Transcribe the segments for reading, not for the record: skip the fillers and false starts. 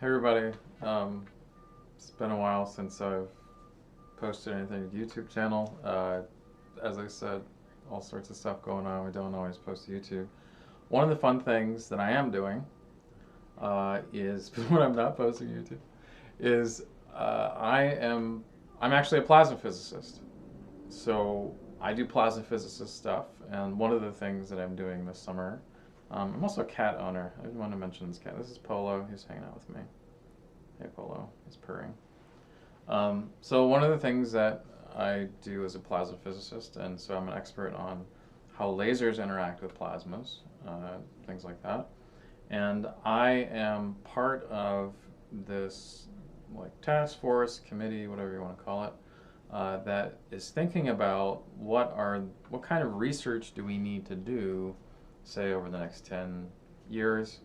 Hey everybody, it's been a while since I've posted anything to the YouTube channel. As I said, all sorts of stuff going on. We don't always post to YouTube. One of the fun things that I am doing is when I'm not posting to YouTube is I'm actually a plasma physicist. So I do plasma physicist stuff, and one of the things that I'm doing this summer, I'm also a cat owner. I want to mention this cat. This is Polo. He's hanging out with me. Hey Polo, he's purring. So one of the things that I do as a plasma physicist, and so I'm an expert on how lasers interact with plasmas, things like that. And I am part of this like task force, committee, whatever you want to call it, that is thinking about what kind of research do we need to do, say over the next 10 years,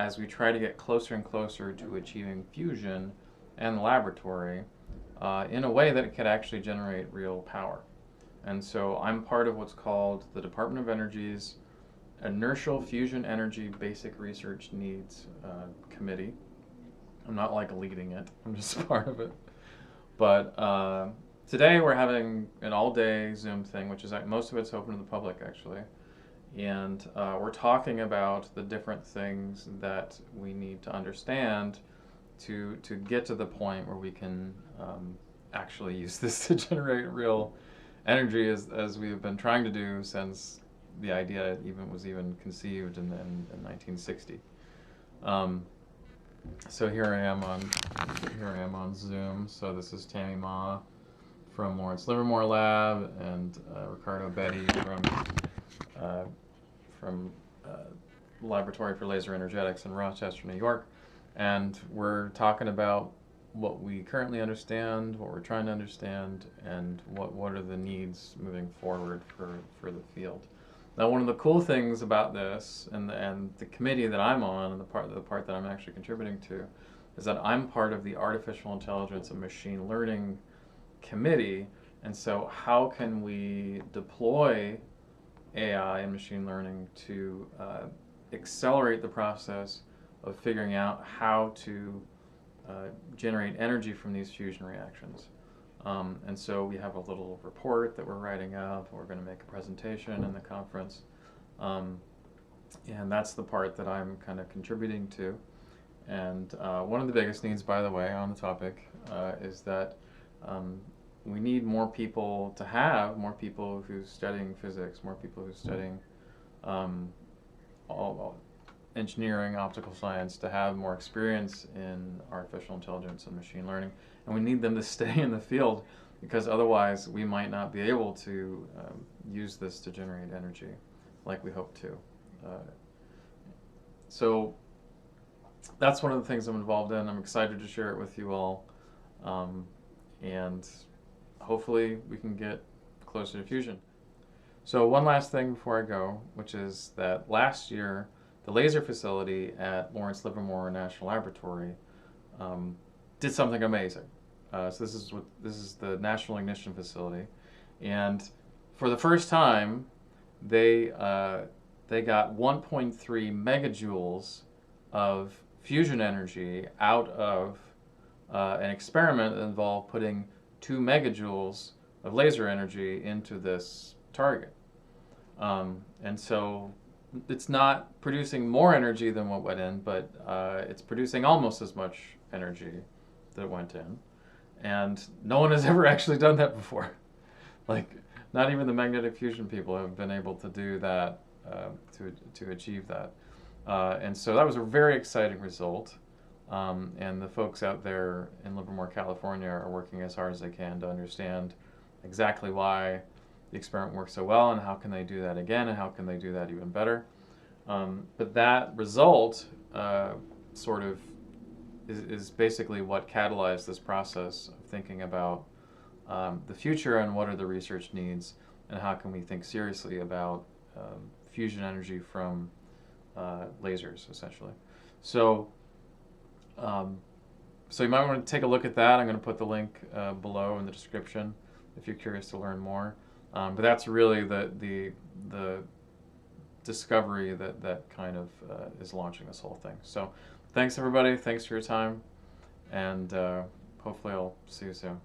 as we try to get closer and closer to achieving fusion in the laboratory in a way that it could actually generate real power. And so I'm part of what's called the Department of Energy's Inertial Fusion Energy Basic Research Needs Committee. I'm not like leading it, I'm just part of it. But today we're having an all-day Zoom thing, which is most of it's open to the public actually. And we're talking about the different things that we need to understand to get to the point where we can actually use this to generate real energy, as we have been trying to do since the idea was conceived in 1960. So here I am on Zoom. So this is Tammy Ma from Lawrence Livermore Lab, and Ricardo Betty from Laboratory for Laser Energetics in Rochester, New York. And we're talking about what we currently understand, what we're trying to understand, and what are the needs moving forward for the field. Now, one of the cool things about this, and the committee that I'm on, and the part that I'm actually contributing to, is that I'm part of the Artificial Intelligence and Machine Learning Committee. And so how can we deploy AI and machine learning to accelerate the process of figuring out how to generate energy from these fusion reactions. And so we have a little report that we're writing up. We're going to make a presentation in the conference. And that's the part that I'm kind of contributing to. And one of the biggest needs, by the way, on the topic is that we need more people who's studying physics, more people who's studying all engineering, optical science, to have more experience in artificial intelligence and machine learning. And we need them to stay in the field, because otherwise we might not be able to use this to generate energy like we hope to. So that's one of the things I'm involved in. I'm excited to share it with you all. And hopefully we can get closer to fusion. So one last thing before I go, which is that last year, the laser facility at Lawrence Livermore National Laboratory did something amazing. So this is the National Ignition Facility, and for the first time, they got 1.3 megajoules of fusion energy out of an experiment that involved putting 2 megajoules of laser energy into this target. And so it's not producing more energy than what went in, but it's producing almost as much energy that went in. And no one has ever actually done that before. Like, not even the magnetic fusion people have been able to do that, to achieve that. And so that was a very exciting result. And the folks out there in Livermore, California are working as hard as they can to understand exactly why the experiment worked so well, and how can they do that again, and how can they do that even better. But that result sort of is basically what catalyzed this process of thinking about the future and what are the research needs, and how can we think seriously about fusion energy from lasers, essentially. So you might want to take a look at that. I'm going to put the link below in the description if you're curious to learn more. But that's really the discovery that kind of is launching this whole thing. So Thanks everybody. Thanks for your time, and hopefully I'll see you soon.